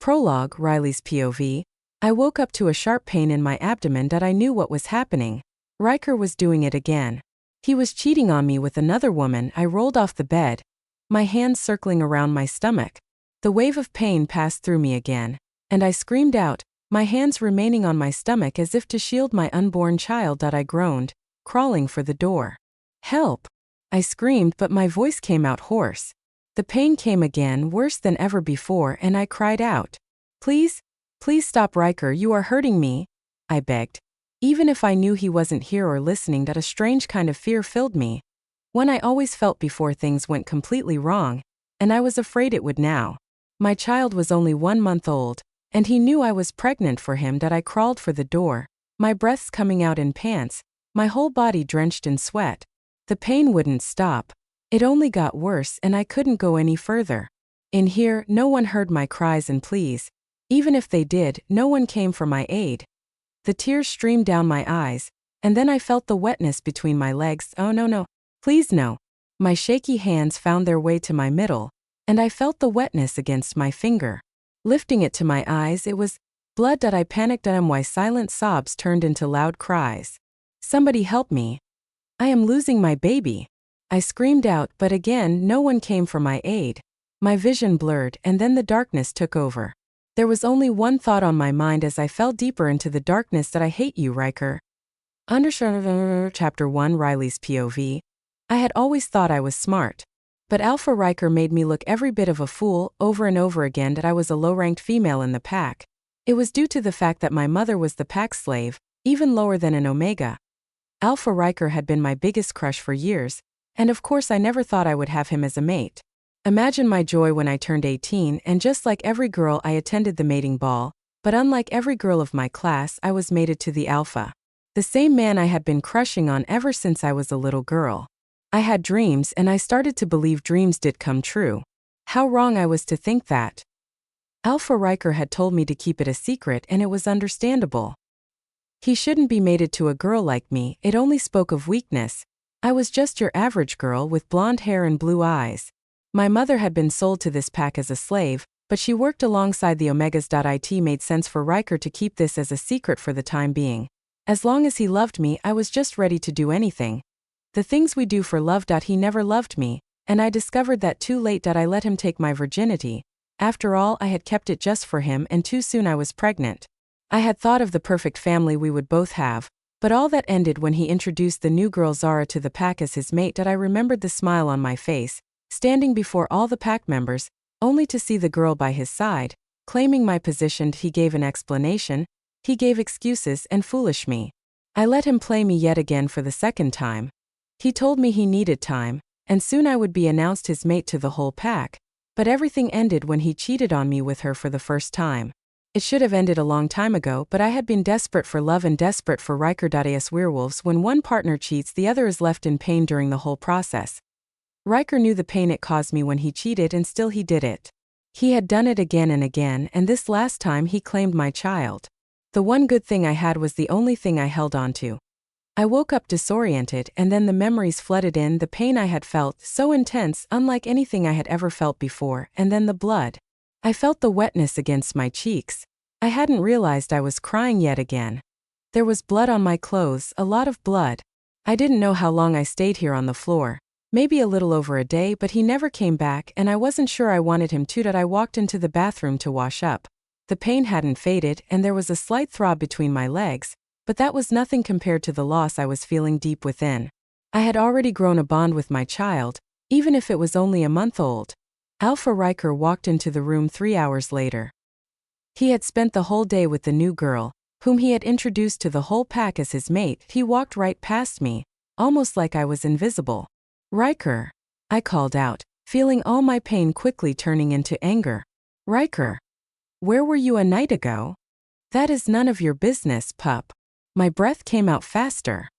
Prologue, Riley's POV. I woke up to a sharp pain in my abdomen that I knew what was happening. Ryker was doing it again. He was cheating on me with another woman. I rolled off the bed, my hands circling around my stomach. The wave of pain passed through me again, and I screamed out, my hands remaining on my stomach as if to shield my unborn child. I groaned, crawling for the door. Help! I screamed, but my voice came out hoarse. The pain came again, worse than ever before, and I cried out, please, please stop, Ryker, you are hurting me, I begged. Even if I knew he wasn't here or listening, that a strange kind of fear filled me. One I always felt before things went completely wrong, and I was afraid it would now. My child was only 1 month old, and he knew I was pregnant for him. That I crawled for the door, my breaths coming out in pants, my whole body drenched in sweat. The pain wouldn't stop. It only got worse, and I couldn't go any further. In here, no one heard my cries and pleas. Even if they did, no one came for my aid. The tears streamed down my eyes, and then I felt the wetness between my legs. Oh no, please no. My shaky hands found their way to my middle, and I felt the wetness against my finger. Lifting it to my eyes, it was blood. That I panicked. My silent sobs turned into loud cries. Somebody help me. I am losing my baby. I screamed out, but again no one came for my aid. My vision blurred, and then the darkness took over. There was only one thought on my mind as I fell deeper into the darkness: that I hate you, Ryker. Chapter 1, Riley's POV. I had always thought I was smart. But Alpha Ryker made me look every bit of a fool over and over again. That I was a low-ranked female in the pack. It was due to the fact that my mother was the pack slave, even lower than an Omega. Alpha Ryker had been my biggest crush for years, and of course I never thought I would have him as a mate. Imagine my joy when I turned 18, and just like every girl I attended the mating ball, but unlike every girl of my class, I was mated to the Alpha. The same man I had been crushing on ever since I was a little girl. I had dreams, and I started to believe dreams did come true. How wrong I was to think that. Alpha Ryker had told me to keep it a secret, and it was understandable. He shouldn't be mated to a girl like me. It only spoke of weakness. I was just your average girl with blonde hair and blue eyes. My mother had been sold to this pack as a slave, but she worked alongside the Omegas. It made sense for Ryker to keep this as a secret for the time being. As long as he loved me, I was just ready to do anything. The things we do for love. He never loved me, and I discovered that too late. I let him take my virginity. After all, I had kept it just for him, and too soon I was pregnant. I had thought of the perfect family we would both have, but all that ended when he introduced the new girl Zara to the pack as his mate. I remembered the smile on my face, standing before all the pack members, only to see the girl by his side, claiming my position. He gave an explanation, he gave excuses, and foolish me. I let him play me yet again for the second time. He told me he needed time, and soon I would be announced his mate to the whole pack, but everything ended when he cheated on me with her for the first time. It should have ended a long time ago, but I had been desperate for love and desperate for Ryker. As werewolves, when one partner cheats, the other is left in pain during the whole process. Ryker knew the pain it caused me when he cheated, and still he did it. He had done it again and again, and this last time he claimed my child. The one good thing I had was the only thing I held on to. I woke up disoriented, and then the memories flooded in. The pain I had felt, so intense, unlike anything I had ever felt before, and then the blood. I felt the wetness against my cheeks. I hadn't realized I was crying yet again. There was blood on my clothes, a lot of blood. I didn't know how long I stayed here on the floor. Maybe a little over a day, but he never came back, and I wasn't sure I wanted him to. I walked into the bathroom to wash up. The pain hadn't faded, and there was a slight throb between my legs, but that was nothing compared to the loss I was feeling deep within. I had already grown a bond with my child, even if it was only a month old. Alpha Ryker walked into the room 3 hours later. He had spent the whole day with the new girl, whom he had introduced to the whole pack as his mate. He walked right past me, almost like I was invisible. Ryker, I called out, feeling all my pain quickly turning into anger. Ryker, where were you a night ago? That is none of your business, pup. My breath came out faster.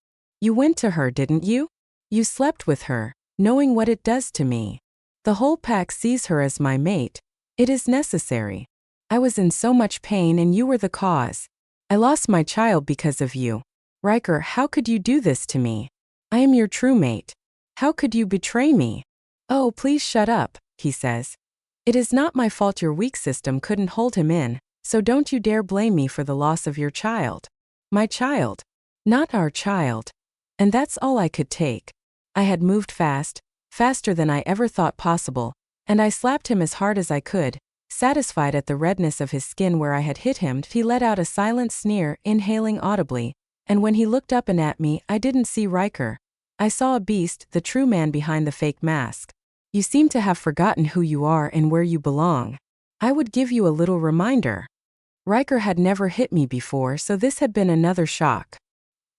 You went to her, didn't you? You slept with her, knowing what it does to me. The whole pack sees her as my mate. It is necessary. I was in so much pain, and you were the cause. I lost my child because of you. Ryker, how could you do this to me? I am your true mate. How could you betray me? Oh, please shut up, he says. It is not my fault your weak system couldn't hold him in, so don't you dare blame me for the loss of your child. My child. Not our child. And that's all I could take. I had moved fast, faster than I ever thought possible, and I slapped him as hard as I could. Satisfied at the redness of his skin where I had hit him, he let out a silent sneer, inhaling audibly, and when he looked up and at me, I didn't see Ryker. I saw a beast, the true man behind the fake mask. You seem to have forgotten who you are and where you belong. I would give you a little reminder. Ryker had never hit me before, so this had been another shock.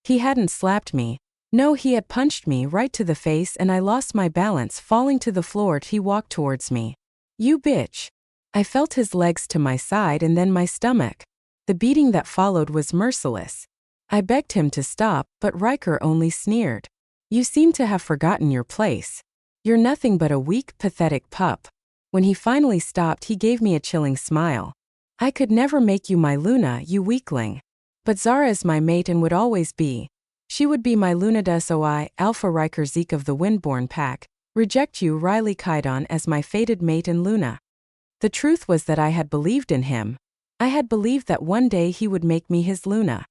He hadn't slapped me. No, he had punched me right to the face and I lost my balance, falling to the floor. He walked towards me. You bitch. I felt his legs to my side and then my stomach. The beating that followed was merciless. I begged him to stop, but Ryker only sneered. You seem to have forgotten your place. You're nothing but a weak, pathetic pup. When he finally stopped, he gave me a chilling smile. I could never make you my Luna, you weakling. But Zara is my mate and would always be. She would be my Luna SOI, Alpha Ryker Zeke of the Windborn pack, reject you Riley Kaidon as my fated mate and Luna. The truth was that I had believed in him. I had believed that one day he would make me his Luna.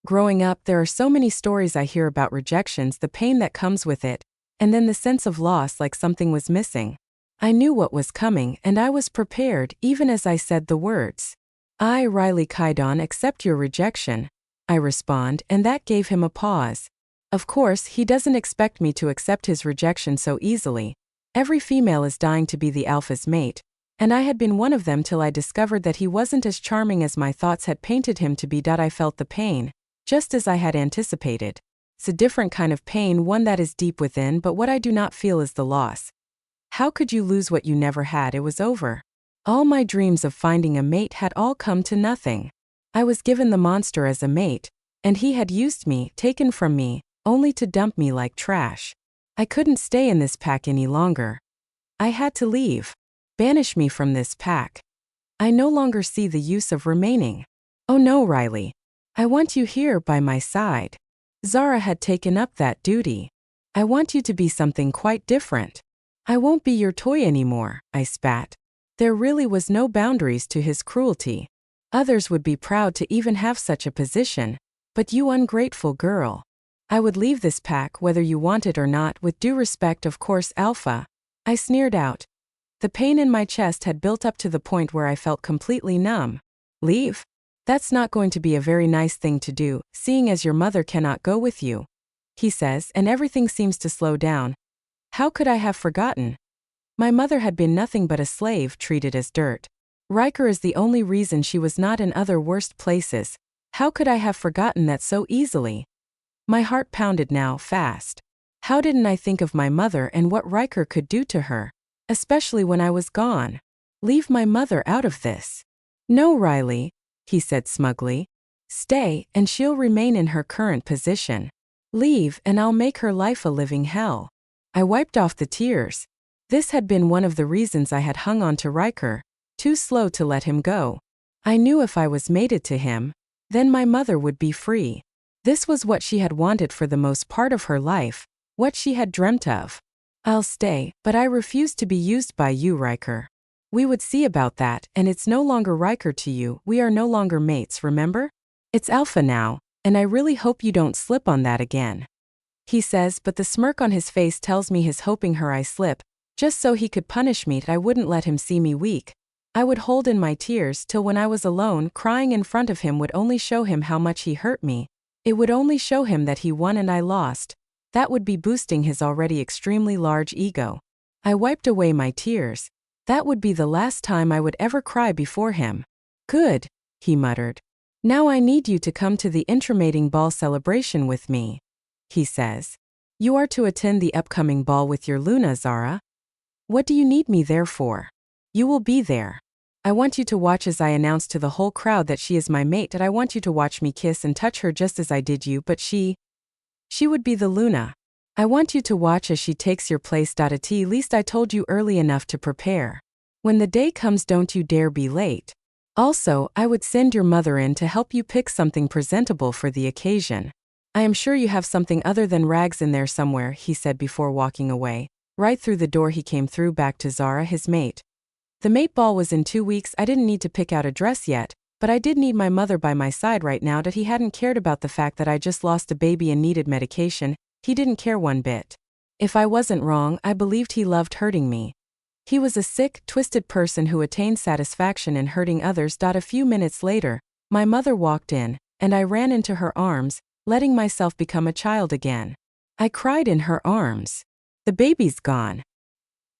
Growing up, there are so many stories I hear about rejections, the pain that comes with it, and then the sense of loss like something was missing. I knew what was coming and I was prepared even as I said the words. I, Riley Kaidon, accept your rejection. I respond, and that gave him a pause. Of course, he doesn't expect me to accept his rejection so easily. Every female is dying to be the alpha's mate, and I had been one of them till I discovered that he wasn't as charming as my thoughts had painted him to be. I felt the pain, just as I had anticipated. It's a different kind of pain, one that is deep within, but what I do not feel is the loss. How could you lose what you never had? It was over. All my dreams of finding a mate had all come to nothing. I was given the monster as a mate, and he had used me, taken from me, only to dump me like trash. I couldn't stay in this pack any longer. I had to leave. Banish me from this pack. I no longer see the use of remaining. Oh no, Riley. I want you here by my side. Zara had taken up that duty. I want you to be something quite different. I won't be your toy anymore, I spat. There really was no boundaries to his cruelty. Others would be proud to even have such a position, but you ungrateful girl. I would leave this pack whether you want it or not, with due respect, of course, Alpha. I sneered out. The pain in my chest had built up to the point where I felt completely numb. Leave? That's not going to be a very nice thing to do, seeing as your mother cannot go with you, he says, and everything seems to slow down. How could I have forgotten? My mother had been nothing but a slave, treated as dirt. Ryker is the only reason she was not in other worst places. How could I have forgotten that so easily? My heart pounded now, fast. How didn't I think of my mother and what Ryker could do to her? Especially when I was gone. Leave my mother out of this. No, Riley, he said smugly. Stay, and she'll remain in her current position. Leave, and I'll make her life a living hell. I wiped off the tears. This had been one of the reasons I had hung on to Ryker, too slow to let him go. I knew if I was mated to him, then my mother would be free. This was what she had wanted for the most part of her life, what she had dreamt of. I'll stay, but I refuse to be used by you, Ryker. We would see about that, and it's no longer Ryker to you, we are no longer mates, remember? It's Alpha now, and I really hope you don't slip on that again. He says, but the smirk on his face tells me he's hoping I slip, just so he could punish me. I wouldn't let him see me weak. I would hold in my tears till when I was alone, crying in front of him would only show him how much he hurt me. It would only show him that he won and I lost. That would be boosting his already extremely large ego. I wiped away my tears. That would be the last time I would ever cry before him. Good, he muttered. Now I need you to come to the intramating ball celebration with me, he says. You are to attend the upcoming ball with your Luna, Zara. What do you need me there for? You will be there. I want you to watch as I announce to the whole crowd that she is my mate, and I want you to watch me kiss and touch her just as I did you, but she would be the Luna. I want you to watch as she takes your place. At least I told you early enough to prepare. When the day comes, don't you dare be late. Also, I would send your mother in to help you pick something presentable for the occasion. I am sure you have something other than rags in there somewhere, he said before walking away. Right through the door he came through, back to Zara, his mate. The mate ball was in 2 weeks. I didn't need to pick out a dress yet, but I did need my mother by my side right now. That he hadn't cared about the fact that I just lost a baby and needed medication. He didn't care one bit. If I wasn't wrong, I believed he loved hurting me. He was a sick, twisted person who attained satisfaction in hurting others. A few minutes later, my mother walked in, and I ran into her arms, letting myself become a child again. I cried in her arms. The baby's gone.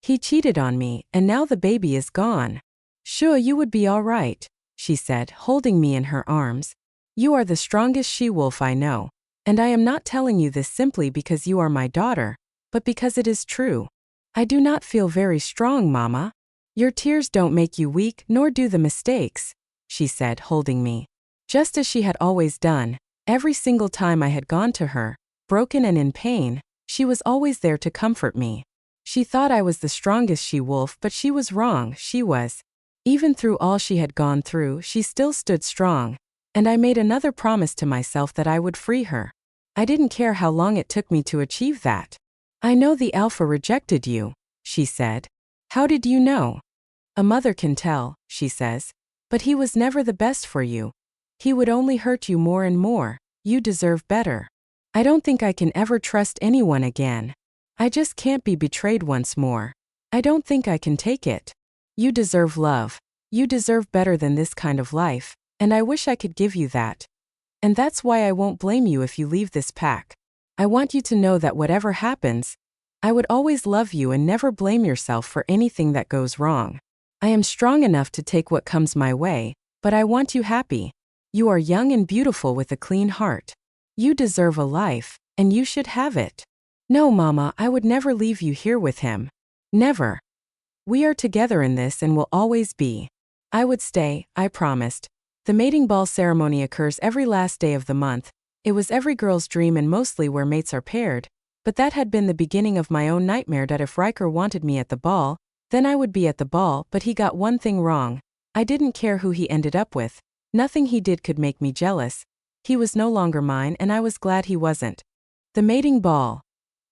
He cheated on me, and now the baby is gone. Sure, you would be all right, she said, holding me in her arms. You are the strongest she-wolf I know, and I am not telling you this simply because you are my daughter, but because it is true. I do not feel very strong, Mama. Your tears don't make you weak, nor do the mistakes, she said, holding me. Just as she had always done, every single time I had gone to her, broken and in pain, she was always there to comfort me. She thought I was the strongest she-wolf, but she was wrong. She was. Even through all she had gone through, she still stood strong, and I made another promise to myself that I would free her. I didn't care how long it took me to achieve that. I know the Alpha rejected you, she said. How did you know? A mother can tell, she says. But he was never the best for you. He would only hurt you more and more. You deserve better. I don't think I can ever trust anyone again. I just can't be betrayed once more. I don't think I can take it. You deserve love. You deserve better than this kind of life, and I wish I could give you that. And that's why I won't blame you if you leave this pack. I want you to know that whatever happens, I would always love you and never blame yourself for anything that goes wrong. I am strong enough to take what comes my way, but I want you happy. You are young and beautiful with a clean heart. You deserve a life, and you should have it. No, Mama, I would never leave you here with him. Never. We are together in this and will always be. I would stay, I promised. The mating ball ceremony occurs every last day of the month. It was every girl's dream and mostly where mates are paired, but that had been the beginning of my own nightmare. That if Ryker wanted me at the ball, then I would be at the ball. But he got one thing wrong. I didn't care who he ended up with. Nothing he did could make me jealous. He was no longer mine, and I was glad he wasn't. The mating ball.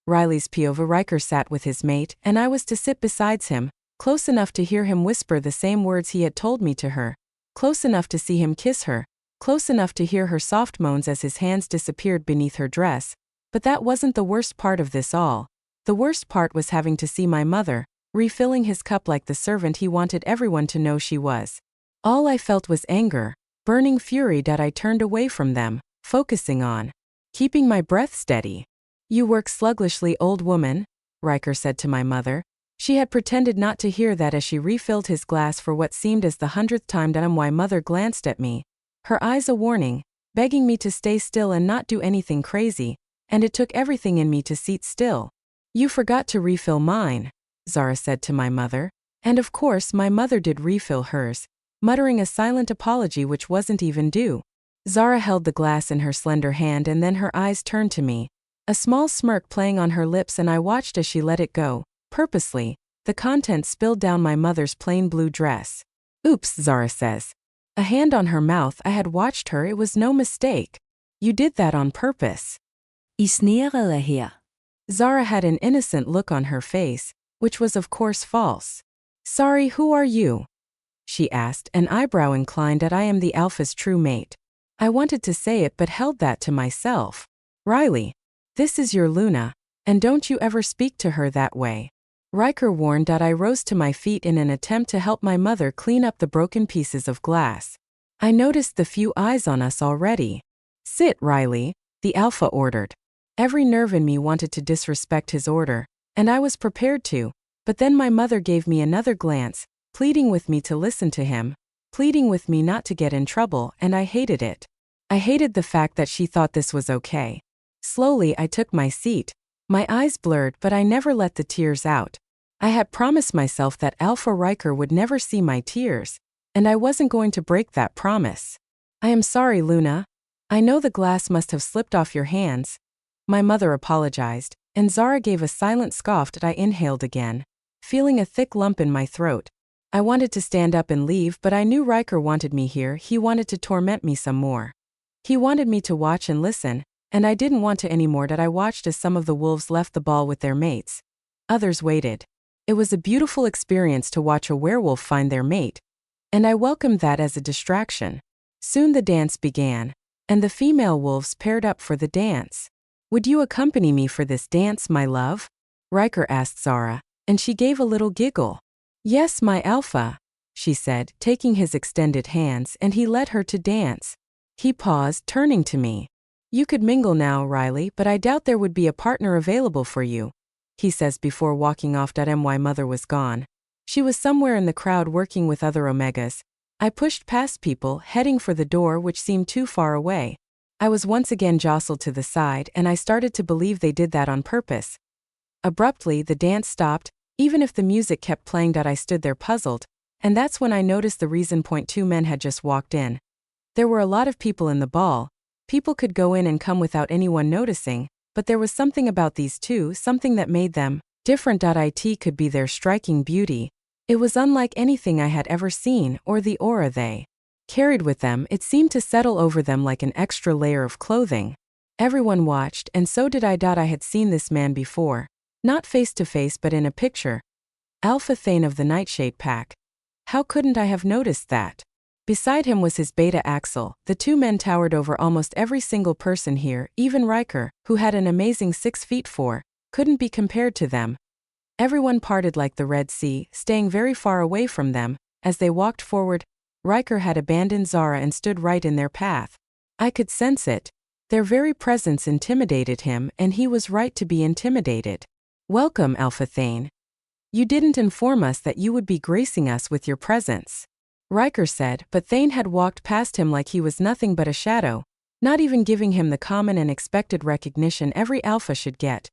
Riley's POV. Ryker sat with his mate, and I was to sit beside him, close enough to hear him whisper the same words he had told me to her, close enough to see him kiss her, close enough to hear her soft moans as his hands disappeared beneath her dress. But that wasn't the worst part of this all. The worst part was having to see my mother, refilling his cup like the servant he wanted everyone to know she was. All I felt was anger, burning fury. That I turned away from them, focusing on keeping my breath steady. You work sluggishly, old woman, Ryker said to my mother. She had pretended not to hear that as she refilled his glass for what seemed as the 100th time. My mother glanced at me, her eyes a warning, begging me to stay still and not do anything crazy, and it took everything in me to sit still. You forgot to refill mine, Zara said to my mother, and of course my mother did refill hers, muttering a silent apology which wasn't even due. Zara held the glass in her slender hand and then her eyes turned to me, a small smirk playing on her lips, and I watched as she let it go. Purposely, the contents spilled down my mother's plain blue dress. Oops, Zara says. A hand on her mouth. I had watched her. It was no mistake. You did that on purpose. Isnere her. Zara had an innocent look on her face, which was of course false. Sorry, who are you? She asked, an eyebrow inclined. That I am the Alpha's true mate. I wanted to say it but held that to myself. Riley. This is your Luna, and don't you ever speak to her that way. Ryker warned. I rose to my feet in an attempt to help my mother clean up the broken pieces of glass. I noticed the few eyes on us already. Sit, Riley, the Alpha ordered. Every nerve in me wanted to disrespect his order, and I was prepared to, but then my mother gave me another glance, pleading with me to listen to him, pleading with me not to get in trouble, and I hated it. I hated the fact that she thought this was okay. Slowly I took my seat, my eyes blurred, but I never let the tears out. I had promised myself that Alpha Ryker would never see my tears, and I wasn't going to break that promise. I am sorry, Luna. I know the glass must have slipped off your hands. My mother apologized, and Zara gave a silent scoff. I inhaled again, feeling a thick lump in my throat. I wanted to stand up and leave, but I knew Ryker wanted me here. He wanted to torment me some more. He wanted me to watch and listen, and I didn't want to anymore. I watched as some of the wolves left the ball with their mates. Others waited. It was a beautiful experience to watch a werewolf find their mate, and I welcomed that as a distraction. Soon the dance began, and the female wolves paired up for the dance. "Would you accompany me for this dance, my love?" Ryker asked Zara, and she gave a little giggle. "Yes, my alpha," she said, taking his extended hands, and he led her to dance. He paused, turning to me. "You could mingle now, Riley, but I doubt there would be a partner available for you," he says before walking off. My mother was gone. She was somewhere in the crowd working with other Omegas. I pushed past people, heading for the door which seemed too far away. I was once again jostled to the side, and I started to believe they did that on purpose. Abruptly, the dance stopped, even if the music kept playing. I stood there puzzled, and that's when I noticed the reason. Two men had just walked in. There were a lot of people in the ball. People could go in and come without anyone noticing, but there was something about these two, something that made them different. It could be their striking beauty. It was unlike anything I had ever seen, or the aura they carried with them. It seemed to settle over them like an extra layer of clothing. Everyone watched, and so did I. I had seen this man before. Not face to face but in a picture. Alpha Thane of the Nightshade Pack. How couldn't I have noticed that? Beside him was his beta Axel. The two men towered over almost every single person here. Even Ryker, who had an amazing 6'4", couldn't be compared to them. Everyone parted like the Red Sea, staying very far away from them. As they walked forward, Ryker had abandoned Zara and stood right in their path. I could sense it. Their very presence intimidated him, and he was right to be intimidated. "Welcome, Alpha Thane. You didn't inform us that you would be gracing us with your presence," Ryker said, but Thane had walked past him like he was nothing but a shadow, not even giving him the common and expected recognition every alpha should get.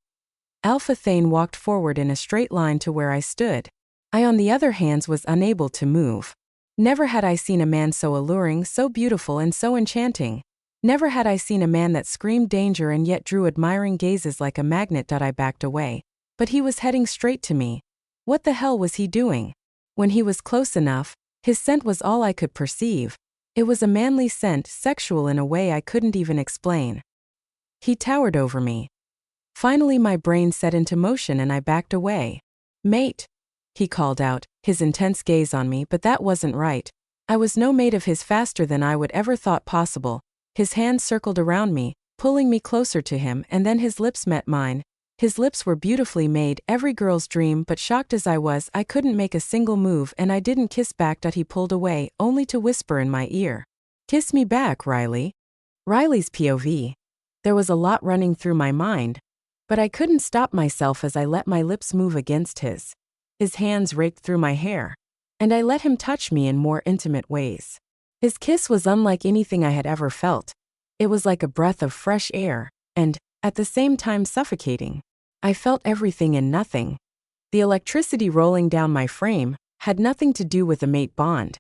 Alpha Thane walked forward in a straight line to where I stood. I, on the other hand, was unable to move. Never had I seen a man so alluring, so beautiful, and so enchanting. Never had I seen a man that screamed danger and yet drew admiring gazes like a magnet. I backed away. But he was heading straight to me. What the hell was he doing? When he was close enough, his scent was all I could perceive. It was a manly scent, sexual in a way I couldn't even explain. He towered over me. Finally my brain set into motion and I backed away. "Mate," he called out, his intense gaze on me, but that wasn't right. I was no mate of his, faster than I would ever thought possible. His hands circled around me, pulling me closer to him, and then his lips met mine. His lips were beautifully made, every girl's dream, but shocked as I was, I couldn't make a single move and I didn't kiss back. He pulled away, only to whisper in my ear, "Kiss me back, Riley." Riley's POV. There was a lot running through my mind, but I couldn't stop myself as I let my lips move against his. His hands raked through my hair, and I let him touch me in more intimate ways. His kiss was unlike anything I had ever felt. It was like a breath of fresh air, and, at the same time, suffocating. I felt everything and nothing. The electricity rolling down my frame had nothing to do with a mate bond.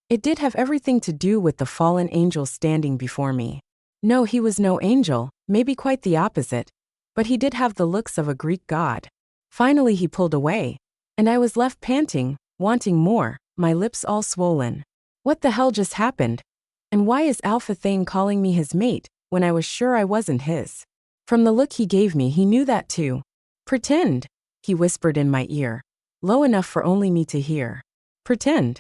It did have everything to do with the fallen angel standing before me. No, he was no angel, maybe quite the opposite, but he did have the looks of a Greek god. Finally he pulled away, and I was left panting, wanting more, my lips all swollen. What the hell just happened? And why is Alpha Thane calling me his mate, when I was sure I wasn't his? From the look he gave me, he knew that too. "Pretend," he whispered in my ear, low enough for only me to hear. Pretend.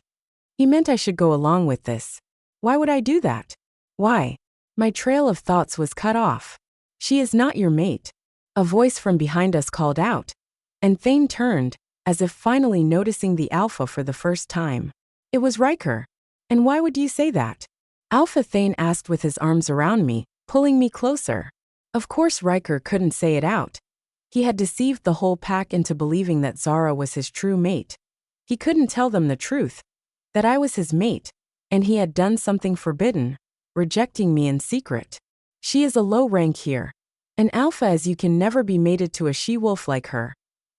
He meant I should go along with this. Why would I do that? Why? My trail of thoughts was cut off. "She is not your mate," a voice from behind us called out. And Thane turned, as if finally noticing the alpha for the first time. It was Ryker. "And why would you say that?" Alpha Thane asked with his arms around me, pulling me closer. Of course Ryker couldn't say it out. He had deceived the whole pack into believing that Zara was his true mate. He couldn't tell them the truth, that I was his mate, and he had done something forbidden, rejecting me in secret. "She is a low rank here. An alpha as you can never be mated to a she-wolf like her,"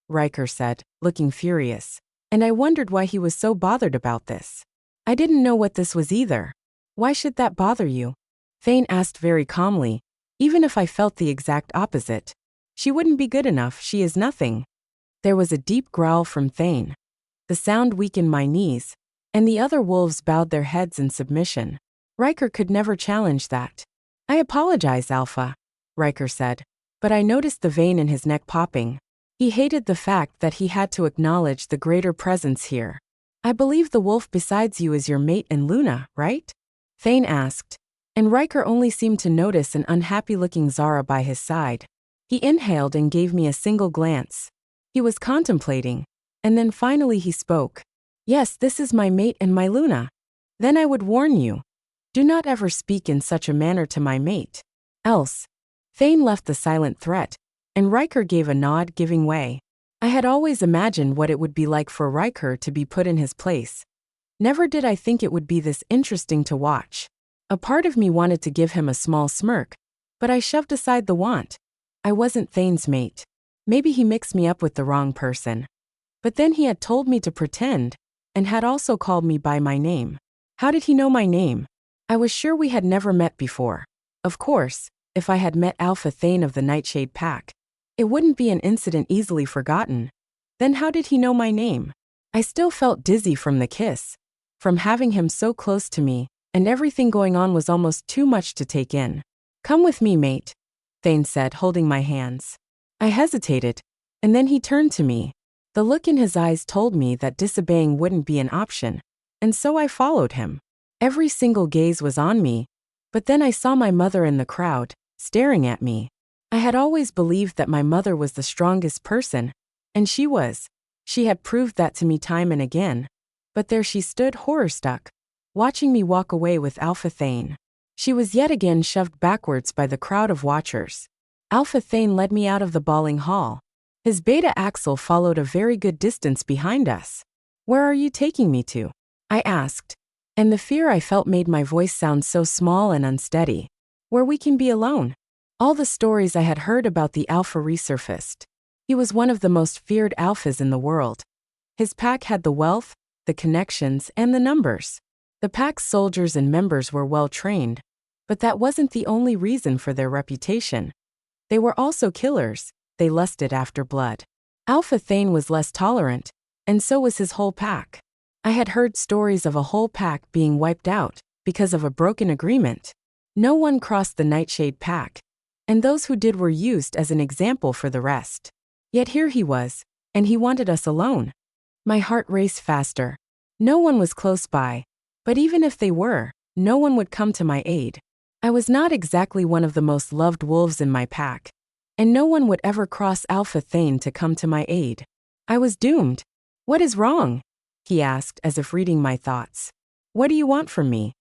Ryker said, looking furious. And I wondered why he was so bothered about this. I didn't know what this was either. "Why should that bother you?" Thane asked very calmly, even if I felt the exact opposite. "She wouldn't be good enough, she is nothing." There was a deep growl from Thane. The sound weakened my knees, and the other wolves bowed their heads in submission. Ryker could never challenge that. "I apologize, Alpha," Ryker said, but I noticed the vein in his neck popping. He hated the fact that he had to acknowledge the greater presence here. I believe the wolf besides you is your mate and Luna, right? Thane asked, and Ryker only seemed to notice an unhappy-looking Zara by his side. He inhaled and gave me a single glance. He was contemplating, and then finally he spoke. Yes, this is my mate and my Luna. Then I would warn you. Do not ever speak in such a manner to my mate. Else. Thane left the silent threat, and Ryker gave a nod, giving way. I had always imagined what it would be like for Ryker to be put in his place. Never did I think it would be this interesting to watch. A part of me wanted to give him a small smirk, but I shoved aside the want. I wasn't Thane's mate. Maybe he mixed me up with the wrong person. But then he had told me to pretend, and had also called me by my name. How did he know my name? I was sure we had never met before. Of course, if I had met Alpha Thane of the Nightshade Pack, it wouldn't be an incident easily forgotten. Then how did he know my name? I still felt dizzy from the kiss, from having him so close to me, and everything going on was almost too much to take in. Come with me, mate, Thane said, holding my hands. I hesitated, and then he turned to me. The look in his eyes told me that disobeying wouldn't be an option, and so I followed him. Every single gaze was on me, but then I saw my mother in the crowd, staring at me. I had always believed that my mother was the strongest person, and she was. She had proved that to me time and again. But there she stood, horror-struck, watching me walk away with Alpha Thane. She was yet again shoved backwards by the crowd of watchers. Alpha Thane led me out of the bawling hall. His beta Axel followed a very good distance behind us. Where are you taking me to? I asked, and the fear I felt made my voice sound so small and unsteady. Where we can be alone. All the stories I had heard about the Alpha resurfaced. He was one of the most feared Alphas in the world. His pack had the wealth, the connections, and the numbers. The pack's soldiers and members were well trained, but that wasn't the only reason for their reputation. They were also killers. They lusted after blood. Alpha Thane was less tolerant, and so was his whole pack. I had heard stories of a whole pack being wiped out because of a broken agreement. No one crossed the Nightshade Pack, and those who did were used as an example for the rest. Yet here he was, and he wanted us alone. My heart raced faster. No one was close by, but even if they were, no one would come to my aid. I was not exactly one of the most loved wolves in my pack, and no one would ever cross Alpha Thane to come to my aid. I was doomed. What is wrong? He asked, as if reading my thoughts. What do you want from me?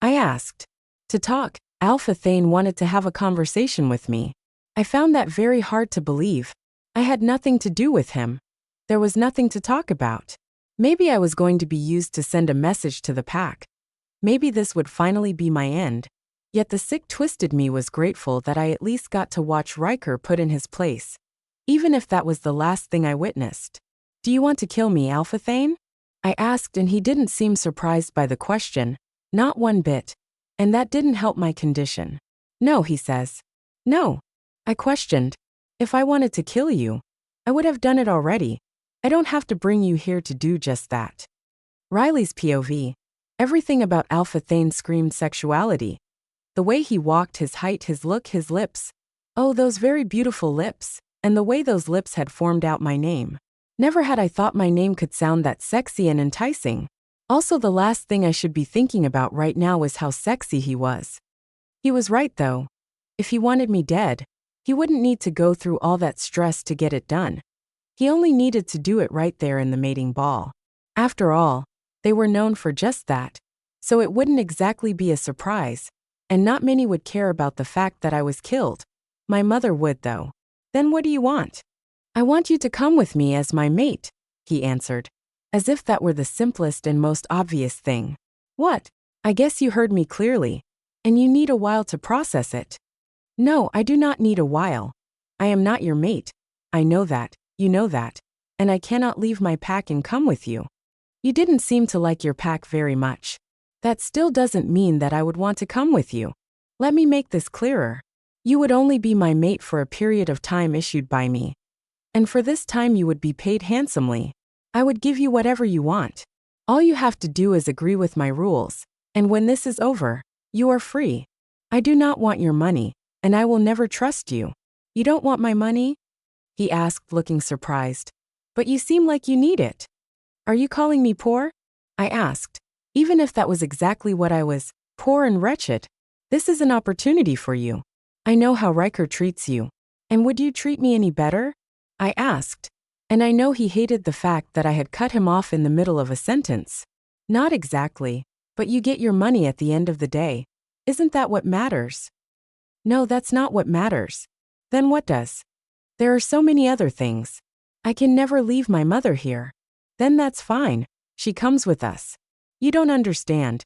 I asked. To talk. Alpha Thane wanted to have a conversation with me. I found that very hard to believe. I had nothing to do with him. There was nothing to talk about. Maybe I was going to be used to send a message to the pack. Maybe this would finally be my end. Yet the sick twisted me was grateful that I at least got to watch Ryker put in his place, even if that was the last thing I witnessed. Do you want to kill me, Alpha Thane? I asked, and he didn't seem surprised by the question, not one bit. And that didn't help my condition. No, he says. No. I questioned. If I wanted to kill you, I would have done it already. I don't have to bring you here to do just that. Riley's POV. Everything about Alpha Thane screamed sexuality. The way he walked, his height, his look, his lips. Oh, those very beautiful lips, and the way those lips had formed out my name. Never had I thought my name could sound that sexy and enticing. Also, the last thing I should be thinking about right now was how sexy he was. He was right, though. If he wanted me dead, he wouldn't need to go through all that stress to get it done. He only needed to do it right there in the mating ball. After all, they were known for just that, so it wouldn't exactly be a surprise, and not many would care about the fact that I was killed. My mother would, though. Then what do you want? I want you to come with me as my mate, he answered, as if that were the simplest and most obvious thing. What? I guess you heard me clearly, and you need a while to process it. No, I do not need a while. I am not your mate. I know that, you know that, and I cannot leave my pack and come with you. You didn't seem to like your pack very much. That still doesn't mean that I would want to come with you. Let me make this clearer. You would only be my mate for a period of time issued by me. And for this time you would be paid handsomely. I would give you whatever you want. All you have to do is agree with my rules, and when this is over, you are free. I do not want your money, and I will never trust you. You don't want my money? he asked, looking surprised. But you seem like you need it. Are you calling me poor? I asked. Even if that was exactly what I was, poor and wretched. This is an opportunity for you. I know how Ryker treats you. And would you treat me any better? I asked. And I know he hated the fact that I had cut him off in the middle of a sentence. Not exactly, but you get your money at the end of the day. Isn't that what matters? No, that's not what matters. Then what does? There are so many other things. I can never leave my mother here. Then that's fine. She comes with us. You don't understand.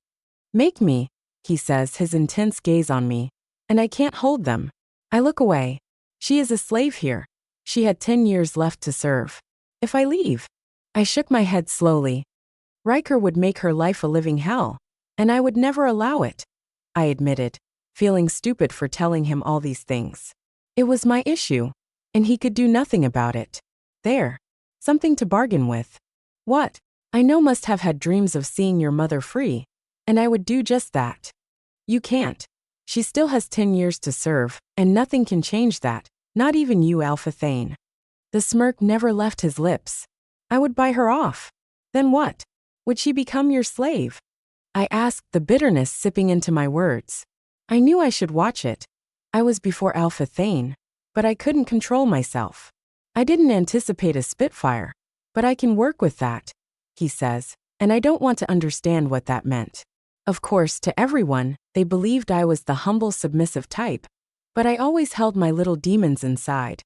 Make me, he says, his intense gaze on me. And I can't hold them. I look away. She is a slave here. She had 10 years left to serve. If I leave. I shook my head slowly. Ryker would make her life a living hell. And I would never allow it. I admitted, feeling stupid for telling him all these things. It was my issue. And he could do nothing about it. There. Something to bargain with. What? I know must have had dreams of seeing your mother free. And I would do just that. You can't. She still has 10 years to serve, and nothing can change that, not even you, Alpha Thane. The smirk never left his lips. I would buy her off. Then what? Would she become your slave? I asked, the bitterness sipping into my words. I knew I should watch it. I was before Alpha Thane, but I couldn't control myself. I didn't anticipate a Spitfire, but I can work with that, he says, and I don't want to understand what that meant. Of course, to everyone, they believed I was the humble, submissive type, but I always held my little demons inside.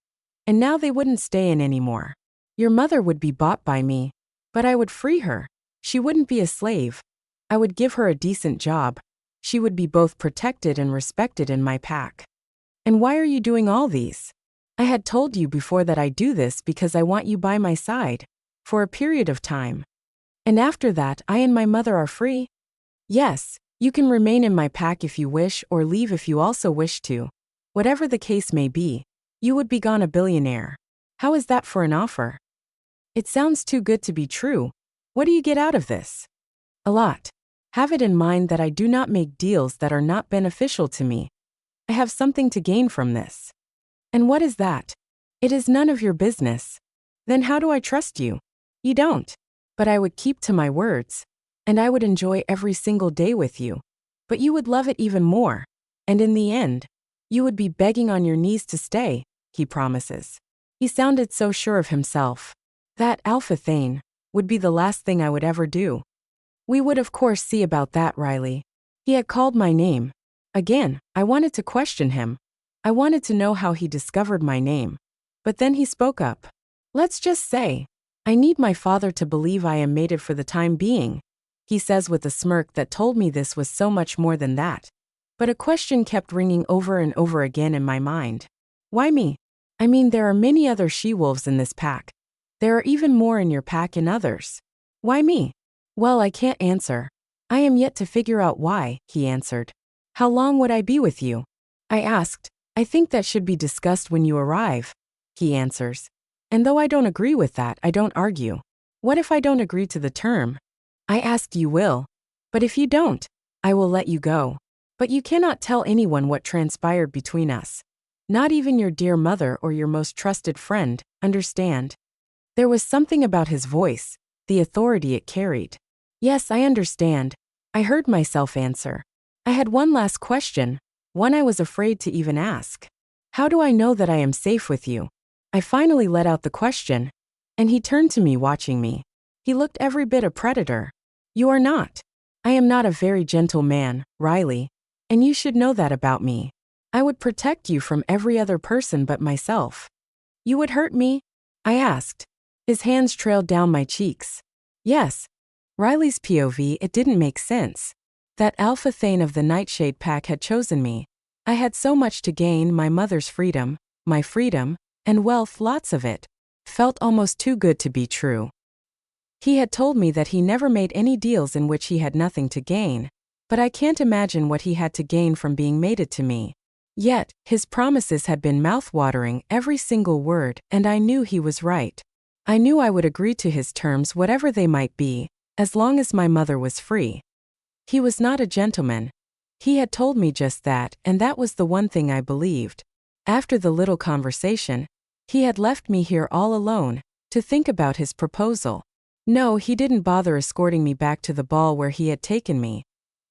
And now they wouldn't stay in anymore. Your mother would be bought by me, but I would free her. She wouldn't be a slave. I would give her a decent job. She would be both protected and respected in my pack. And why are you doing all these? I had told you before that I do this because I want you by my side, for a period of time. And after that, I and my mother are free? Yes, you can remain in my pack if you wish or leave if you also wish to. Whatever the case may be, you would be gone a billionaire. How is that for an offer? It sounds too good to be true. What do you get out of this? A lot. Have it in mind that I do not make deals that are not beneficial to me. I have something to gain from this. And what is that? It is none of your business. Then how do I trust you? You don't. But I would keep to my words. And I would enjoy every single day with you. But you would love it even more. And in the end, you would be begging on your knees to stay, he promises. He sounded so sure of himself. That, Alpha Thane, would be the last thing I would ever do. We would of course see about that, Riley. He had called my name. Again, I wanted to question him. I wanted to know how he discovered my name. But then he spoke up. Let's just say, I need my father to believe I am mated for the time being, he says with a smirk that told me this was so much more than that. But a question kept ringing over and over again in my mind. Why me? I mean, there are many other she-wolves in this pack. There are even more in your pack and others. Why me? Well, I can't answer. I am yet to figure out why, he answered. How long would I be with you? I asked. I think that should be discussed when you arrive, he answers. And though I don't agree with that, I don't argue. What if I don't agree to the term? I asked. You will. But if you don't, I will let you go. But you cannot tell anyone what transpired between us. Not even your dear mother or your most trusted friend, understand? There was something about his voice, the authority it carried. Yes, I understand. I heard myself answer. I had one last question, one I was afraid to even ask. How do I know that I am safe with you? I finally let out the question. And he turned to me, watching me. He looked every bit a predator. You are not. I am not a very gentle man, Riley. And you should know that about me. I would protect you from every other person but myself. You would hurt me? I asked. His hands trailed down my cheeks. Yes. Riley's POV, it didn't make sense. That Alpha Thane of the Nightshade Pack had chosen me. I had so much to gain, my mother's freedom, my freedom, and wealth, lots of it. Felt almost too good to be true. He had told me that he never made any deals in which he had nothing to gain, but I can't imagine what he had to gain from being mated to me. Yet, his promises had been mouth-watering, every single word, and I knew he was right. I knew I would agree to his terms, whatever they might be, as long as my mother was free. He was not a gentleman. He had told me just that, and that was the one thing I believed. After the little conversation, He had left me here all alone, to think about his proposal. No, he didn't bother escorting me back to the ball where he had taken me.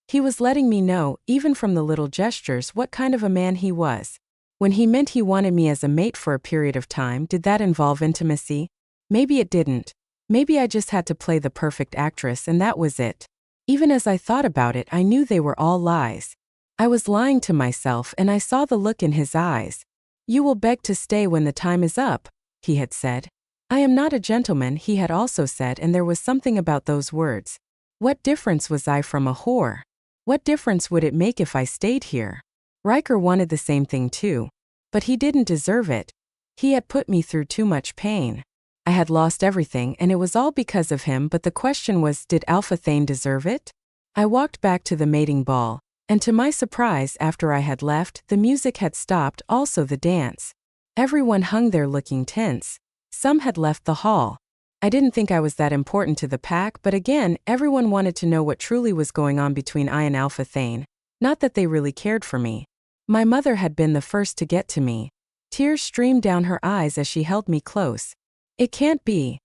He was letting me know, even from the little gestures, what kind of a man he was. When he meant he wanted me as a mate for a period of time, did that involve intimacy? Maybe it didn't. Maybe I just had to play the perfect actress and that was it. Even as I thought about it, I knew they were all lies. I was lying to myself and I saw the look in his eyes. You will beg to stay when the time is up, he had said. I am not a gentleman, he had also said, and there was something about those words. What difference was I from a whore? What difference would it make if I stayed here? Ryker wanted the same thing too. But he didn't deserve it. He had put me through too much pain. I had lost everything and it was all because of him, but the question was, did Alpha Thane deserve it? I walked back to the mating ball, and to my surprise, after I had left, the music had stopped, also the dance. Everyone hung there looking tense. Some had left the hall. I didn't think I was that important to the pack, but again, everyone wanted to know what truly was going on between I and Alpha Thane. Not that they really cared for me. My mother had been the first to get to me. Tears streamed down her eyes as she held me close. It can't be.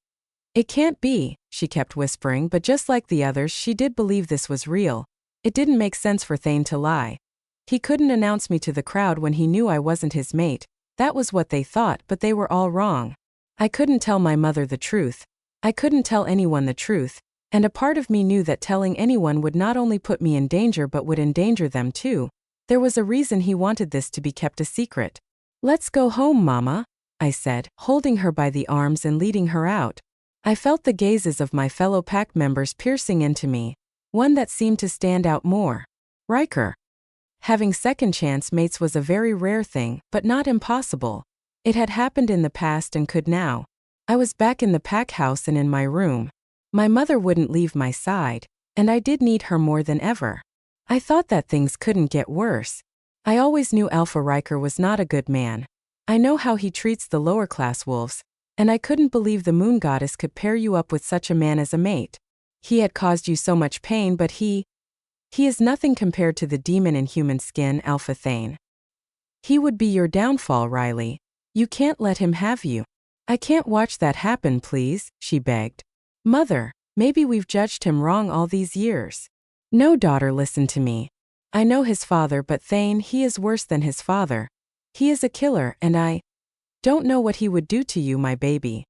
It can't be, she kept whispering, but just like the others, she did believe this was real. It didn't make sense for Thane to lie. He couldn't announce me to the crowd when he knew I wasn't his mate. That was what they thought, but they were all wrong. I couldn't tell my mother the truth. I couldn't tell anyone the truth, and a part of me knew that telling anyone would not only put me in danger but would endanger them too. There was a reason he wanted this to be kept a secret. Let's go home, Mama, I said, holding her by the arms and leading her out. I felt the gazes of my fellow pack members piercing into me. One that seemed to stand out more. Ryker. Having second chance mates was a very rare thing, but not impossible. It had happened in the past and could now. I was back in the pack house and in my room. My mother wouldn't leave my side, and I did need her more than ever. I thought that things couldn't get worse. I always knew Alpha Ryker was not a good man. I know how he treats the lower-class wolves, and I couldn't believe the moon goddess could pair you up with such a man as a mate. He had caused you so much pain, but he is nothing compared to the demon in human skin, Alpha Thane. He would be your downfall, Riley. You can't let him have you. I can't watch that happen, please, she begged. Mother, maybe we've judged him wrong all these years. No, daughter, listen to me. I know his father, but Thane, he is worse than his father. He is a killer, and I don't know what he would do to you, my baby.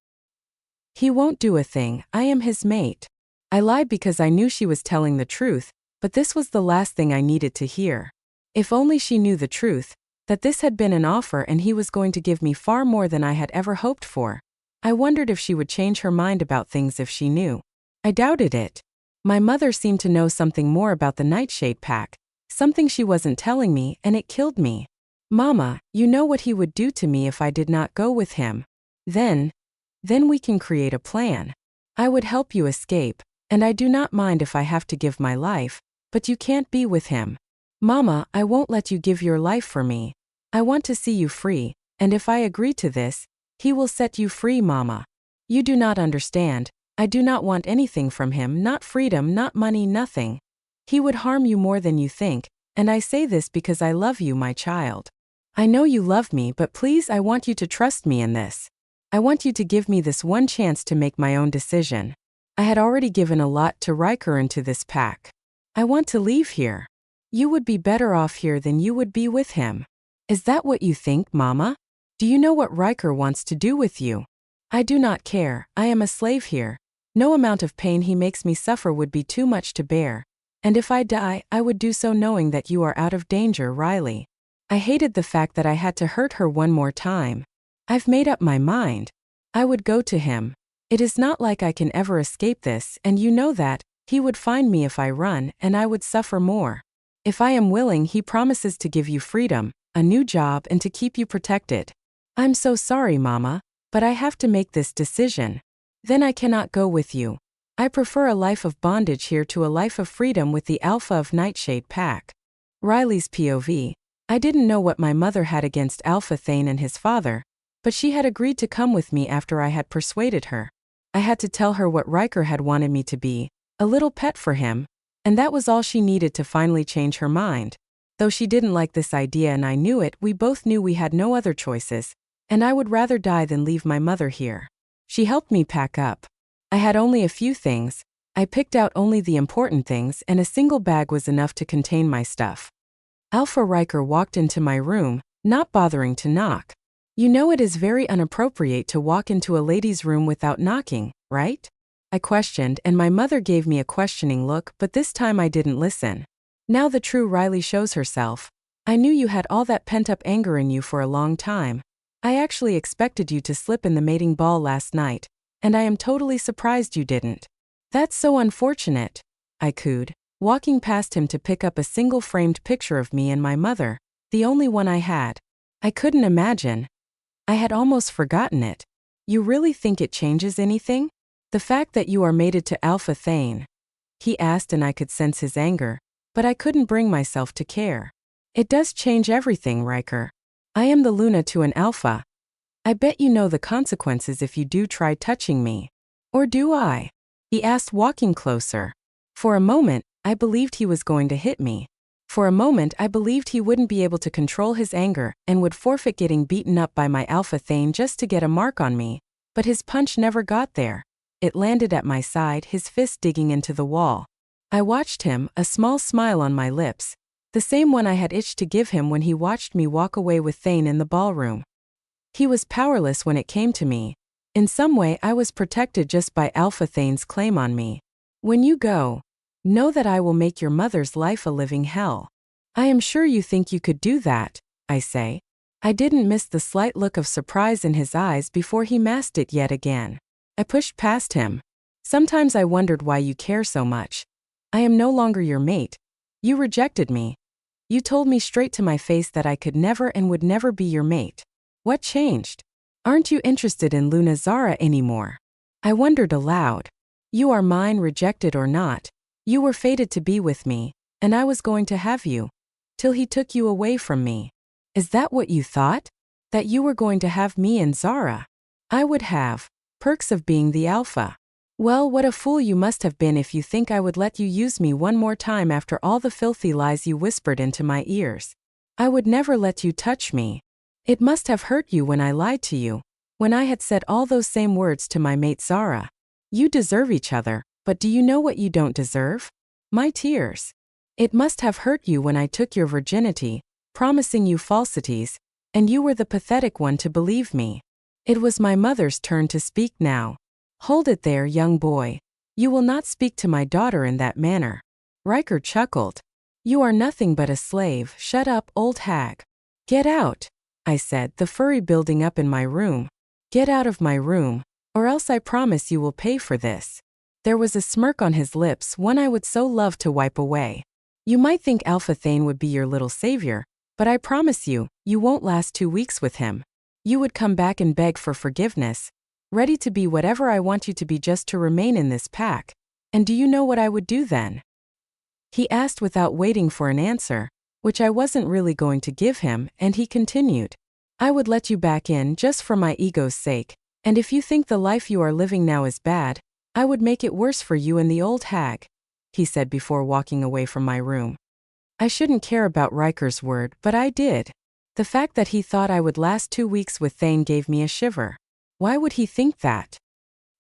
He won't do a thing. I am his mate. I lied because I knew she was telling the truth, but this was the last thing I needed to hear. If only she knew the truth, that this had been an offer and he was going to give me far more than I had ever hoped for. I wondered if she would change her mind about things if she knew. I doubted it. My mother seemed to know something more about the Nightshade pack, something she wasn't telling me, and it killed me. Mama, you know what he would do to me if I did not go with him. Then we can create a plan. I would help you escape, and I do not mind if I have to give my life, but you can't be with him. Mama, I won't let you give your life for me. I want to see you free, and if I agree to this, he will set you free, Mama. You do not understand. I do not want anything from him, not freedom, not money, nothing. He would harm you more than you think, and I say this because I love you, my child. I know you love me, but please, I want you to trust me in this. I want you to give me this one chance to make my own decision. I had already given a lot to Ryker and to this pack. I want to leave here. You would be better off here than you would be with him. Is that what you think, Mama? Do you know what Ryker wants to do with you? I do not care. I am a slave here. No amount of pain he makes me suffer would be too much to bear. And if I die, I would do so knowing that you are out of danger, Riley. I hated the fact that I had to hurt her one more time. I've made up my mind. I would go to him. It is not like I can ever escape this, and you know that. He would find me if I run, and I would suffer more. If I am willing, he promises to give you freedom, a new job, and to keep you protected. I'm so sorry, Mama, but I have to make this decision. Then I cannot go with you. I prefer a life of bondage here to a life of freedom with the Alpha of Nightshade pack. Riley's POV. I didn't know what my mother had against Alpha Thane and his father, but she had agreed to come with me after I had persuaded her. I had to tell her what Ryker had wanted me to be, a little pet for him, and that was all she needed to finally change her mind. Though she didn't like this idea and I knew it, we both knew we had no other choices, and I would rather die than leave my mother here. She helped me pack up. I had only a few things. I picked out only the important things, and a single bag was enough to contain my stuff. Alpha Ryker walked into my room, not bothering to knock. You know it is very inappropriate to walk into a lady's room without knocking, right? I questioned, and my mother gave me a questioning look, but this time I didn't listen. Now the true Riley shows herself. I knew you had all that pent-up anger in you for a long time. I actually expected you to slip in the mating ball last night, and I am totally surprised you didn't. That's so unfortunate, I cooed, walking past him to pick up a single framed picture of me and my mother, the only one I had. I couldn't imagine. I had almost forgotten it. You really think it changes anything? The fact that you are mated to Alpha Thane? He asked, and I could sense his anger, but I couldn't bring myself to care. It does change everything, Ryker. I am the Luna to an Alpha. I bet you know the consequences if you do try touching me. Or do I? He asked, walking closer. For a moment, I believed he was going to hit me. For a moment, I believed he wouldn't be able to control his anger and would forfeit getting beaten up by my Alpha Thane just to get a mark on me, but his punch never got there. It landed at my side, his fist digging into the wall. I watched him, a small smile on my lips, the same one I had itched to give him when he watched me walk away with Thane in the ballroom. He was powerless when it came to me. In some way, I was protected just by Alpha Thane's claim on me. When you go, know that I will make your mother's life a living hell. I am sure you think you could do that, I say. I didn't miss the slight look of surprise in his eyes before he masked it yet again. I pushed past him. Sometimes I wondered why you care so much. I am no longer your mate. You rejected me. You told me straight to my face that I could never and would never be your mate. What changed? Aren't you interested in Luna Zara anymore? I wondered aloud. You are mine, rejected or not. You were fated to be with me, and I was going to have you. Till he took you away from me. Is that what you thought? That you were going to have me and Zara? I would have. Perks of being the Alpha. Well, what a fool you must have been if you think I would let you use me one more time after all the filthy lies you whispered into my ears. I would never let you touch me. It must have hurt you when I lied to you, when I had said all those same words to my mate Zara. You deserve each other, but do you know what you don't deserve? My tears. It must have hurt you when I took your virginity, promising you falsities, and you were the pathetic one to believe me. It was my mother's turn to speak now. Hold it there, young boy. You will not speak to my daughter in that manner. Ryker chuckled. You are nothing but a slave. Shut up, old hag. Get out, I said, the fury building up in my room. Get out of my room, or else I promise you will pay for this. There was a smirk on his lips, one I would so love to wipe away. You might think Alpha Thane would be your little savior, but I promise you, you won't last 2 weeks with him. You would come back and beg for forgiveness, ready to be whatever I want you to be just to remain in this pack. And do you know what I would do then? He asked without waiting for an answer, which I wasn't really going to give him, and he continued. I would let you back in just for my ego's sake, and if you think the life you are living now is bad, I would make it worse for you and the old hag, he said before walking away from my room. I shouldn't care about Ryker's word, but I did. The fact that he thought I would last 2 weeks with Thane gave me a shiver. Why would he think that?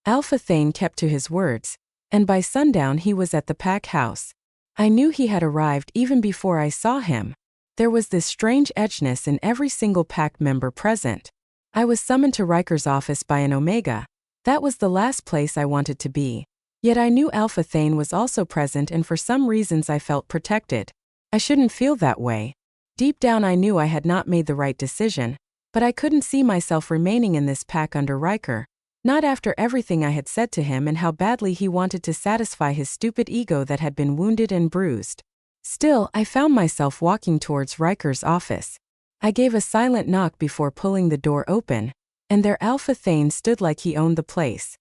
Alpha Thane kept to his words, and by sundown he was at the pack house. I knew he had arrived even before I saw him. There was this strange edginess in every single pack member present. I was summoned to Ryker's office by an Omega. That was the last place I wanted to be. Yet I knew Alpha Thane was also present, and for some reasons I felt protected. I shouldn't feel that way. Deep down I knew I had not made the right decision, but I couldn't see myself remaining in this pack under Ryker. Not after everything I had said to him and how badly he wanted to satisfy his stupid ego that had been wounded and bruised. Still, I found myself walking towards Ryker's office. I gave a silent knock before pulling the door open, and there Alpha Thane stood like he owned the place.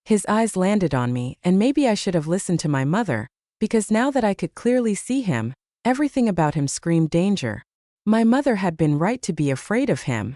His eyes landed on me, and maybe I should have listened to my mother, because now that I could clearly see him, everything about him screamed danger. My mother had been right to be afraid of him.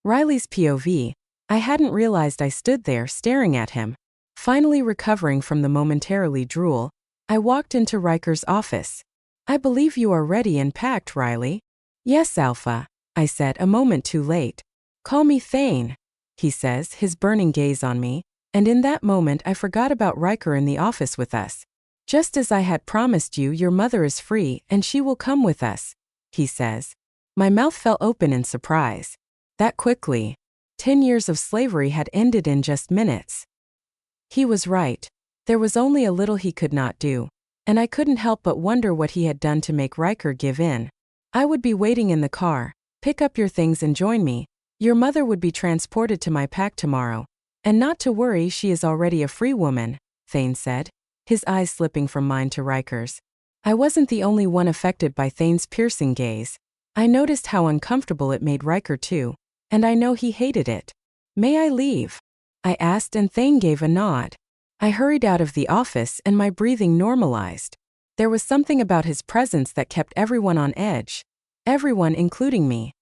Riley's POV. I hadn't realized I stood there staring at him. Finally recovering from the momentarily drool, I walked into Ryker's office. I believe you are ready and packed, Riley. Yes, Alpha, I said a moment too late. Call me Thane, he says, his burning gaze on me, and in that moment I forgot about Ryker in the office with us. Just as I had promised you, your mother is free and she will come with us, he says. My mouth fell open in surprise. That quickly. 10 years of slavery had ended in just minutes. He was right. There was only a little he could not do, and I couldn't help but wonder what he had done to make Ryker give in. I would be waiting in the car. Pick up your things and join me. Your mother would be transported to my pack tomorrow. And not to worry, she is already a free woman, Thane said, his eyes slipping from mine to Ryker's. I wasn't the only one affected by Thane's piercing gaze. I noticed how uncomfortable it made Ryker too, and I know he hated it. May I leave? I asked, and Thane gave a nod. I hurried out of the office and my breathing normalized. There was something about his presence that kept everyone on edge. Everyone, including me.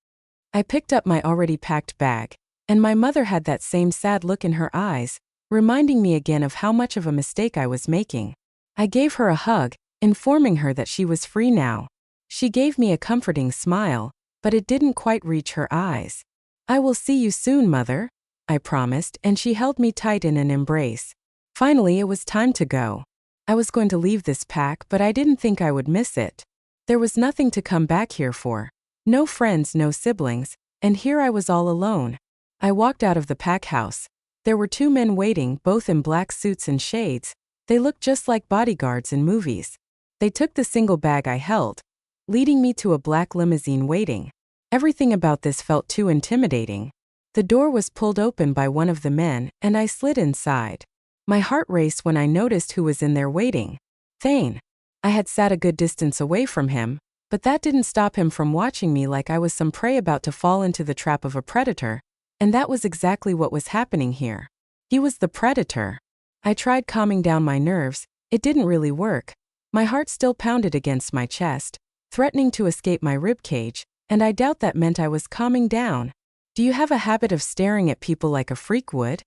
I picked up my already packed bag, and my mother had that same sad look in her eyes, reminding me again of how much of a mistake I was making. I gave her a hug, informing her that she was free now. She gave me a comforting smile, but it didn't quite reach her eyes. I will see you soon, Mother, I promised, and she held me tight in an embrace. Finally, it was time to go. I was going to leave this pack, but I didn't think I would miss it. There was nothing to come back here for. No friends, no siblings, and here I was all alone. I walked out of the pack house. There were 2 men waiting, both in black suits and shades. They looked just like bodyguards in movies. They took the single bag I held, leading me to a black limousine waiting. Everything about this felt too intimidating. The door was pulled open by one of the men, and I slid inside. My heart raced when I noticed who was in there waiting. Thane. I had sat a good distance away from him, but that didn't stop him from watching me like I was some prey about to fall into the trap of a predator, and that was exactly what was happening here. He was the predator. I tried calming down my nerves. It didn't really work. My heart still pounded against my chest, threatening to escape my ribcage, and I doubt that meant I was calming down. Do you have a habit of staring at people like a freak would?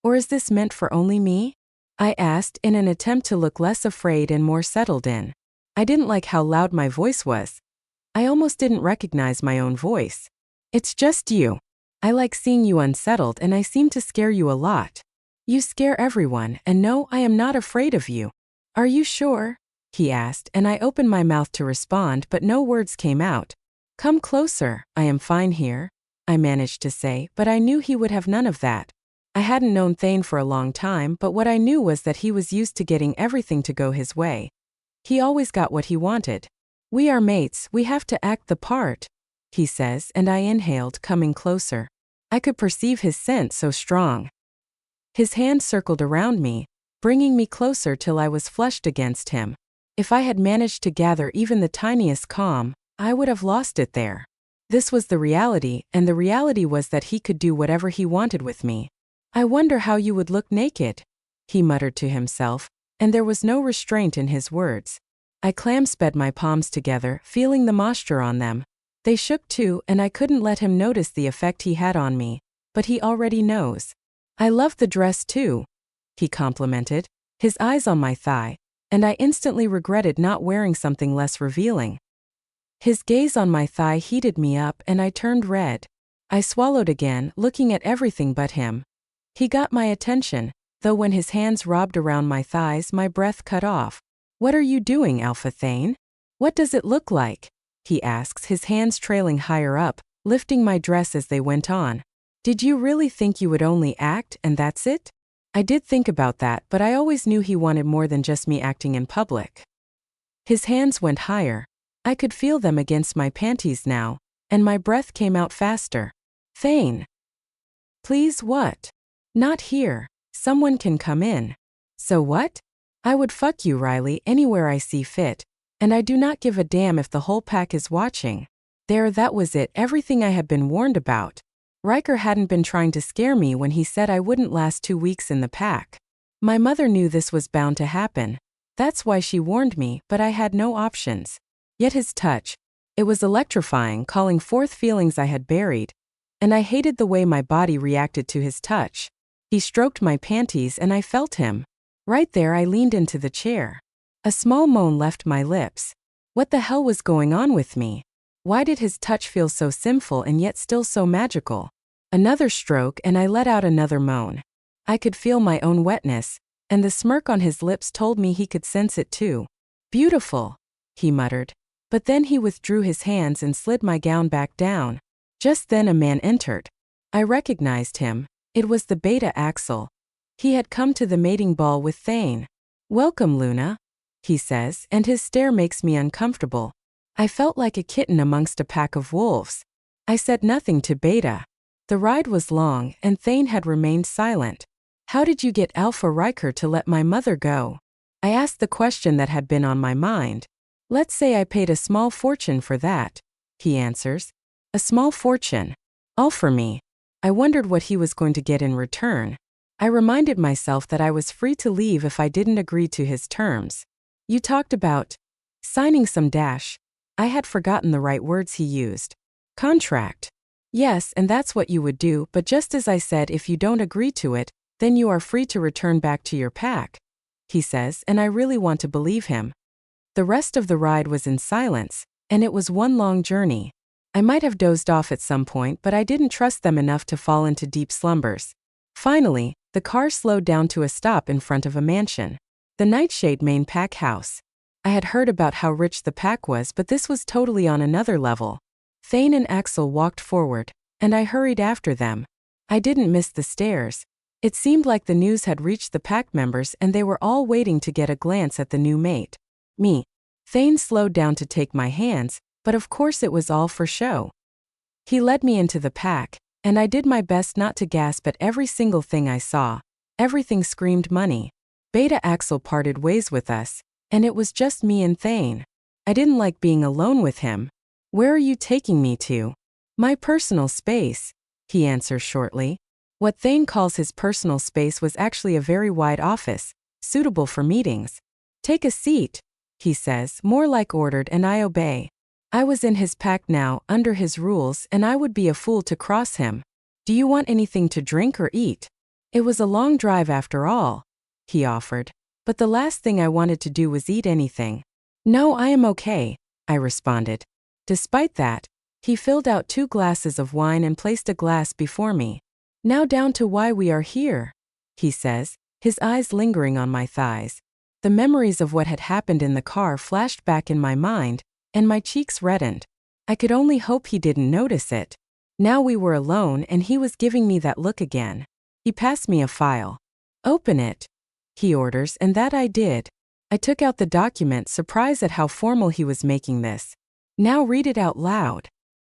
Or is this meant for only me? I asked in an attempt to look less afraid and more settled in. I didn't like how loud my voice was. I almost didn't recognize my own voice. It's just you. I like seeing you unsettled, and I seem to scare you a lot. You scare everyone, and no, I am not afraid of you. Are you sure? He asked, and I opened my mouth to respond, but no words came out. Come closer, I am fine here, I managed to say, but I knew he would have none of that. I hadn't known Thane for a long time, but what I knew was that he was used to getting everything to go his way. He always got what he wanted. We are mates, we have to act the part, he says, and I inhaled, coming closer. I could perceive his scent so strong. His hand circled around me, bringing me closer till I was flushed against him. If I had managed to gather even the tiniest calm, I would have lost it there. This was the reality, and the reality was that he could do whatever he wanted with me. I wonder how you would look naked, he muttered to himself, and there was no restraint in his words. I clam-sped my palms together, feeling the moisture on them. They shook too, and I couldn't let him notice the effect he had on me, but he already knows. I love the dress too, he complimented, his eyes on my thigh, and I instantly regretted not wearing something less revealing. His gaze on my thigh heated me up, and I turned red. I swallowed again, looking at everything but him. He got my attention, though when his hands robbed around my thighs, my breath cut off. What are you doing, Alpha Thane? What does it look like? He asks, his hands trailing higher up, lifting my dress as they went on. Did you really think you would only act, and that's it? I did think about that, but I always knew he wanted more than just me acting in public. His hands went higher. I could feel them against my panties now, and my breath came out faster. Thane. Please, what? Not here. Someone can come in. So what? I would fuck you, Riley, anywhere I see fit, and I do not give a damn if the whole pack is watching. There, that was it, everything I had been warned about. Ryker hadn't been trying to scare me when he said I wouldn't last 2 weeks in the pack. My mother knew this was bound to happen. That's why she warned me, but I had no options. Yet his touch, it was electrifying, calling forth feelings I had buried, and I hated the way my body reacted to his touch. He stroked my panties and I felt him. Right there I leaned into the chair. A small moan left my lips. What the hell was going on with me? Why did his touch feel so sinful and yet still so magical? Another stroke, and I let out another moan. I could feel my own wetness, and the smirk on his lips told me he could sense it too. Beautiful, he muttered. But then he withdrew his hands and slid my gown back down. Just then a man entered. I recognized him. It was the beta Axel. He had come to the mating ball with Thane. "Welcome, Luna," he says, and his stare makes me uncomfortable. I felt like a kitten amongst a pack of wolves. I said nothing to Beta. The ride was long, and Thane had remained silent. "How did you get Alpha Ryker to let my mother go?" I asked the question that had been on my mind. "Let's say I paid a small fortune for that," he answers. "A small fortune. All for me." I wondered what he was going to get in return. I reminded myself that I was free to leave if I didn't agree to his terms. "You talked about signing some dash." I had forgotten the right words he used. "Contract." "Yes, and that's what you would do, but just as I said, if you don't agree to it, then you are free to return back to your pack," he says, and I really want to believe him. The rest of the ride was in silence, and it was one long journey. I might have dozed off at some point, but I didn't trust them enough to fall into deep slumbers. Finally, the car slowed down to a stop in front of a mansion. The Nightshade main pack house. I had heard about how rich the pack was, but this was totally on another level. Thane and Axel walked forward, and I hurried after them. I didn't miss the stairs. It seemed like the news had reached the pack members and they were all waiting to get a glance at the new mate. Me. Thane slowed down to take my hands, but of course it was all for show. He led me into the pack, and I did my best not to gasp at every single thing I saw. Everything screamed money. Beta Axel parted ways with us, and it was just me and Thane. I didn't like being alone with him. "Where are you taking me to?" "My personal space," he answers shortly. What Thane calls his personal space was actually a very wide office, suitable for meetings. "Take a seat," he says, more like ordered, and I obey. I was in his pack now, under his rules, and I would be a fool to cross him. "Do you want anything to drink or eat?" It was a long drive after all, he offered. But the last thing I wanted to do was eat anything. "No, I am okay," I responded. Despite that, he filled out 2 glasses of wine and placed a glass before me. "Now down to why we are here," he says, his eyes lingering on my thighs. The memories of what had happened in the car flashed back in my mind, and my cheeks reddened. I could only hope he didn't notice it. Now we were alone and he was giving me that look again. He passed me a file. "Open it," he orders, and that I did. I took out the document, surprised at how formal he was making this. "Now read it out loud."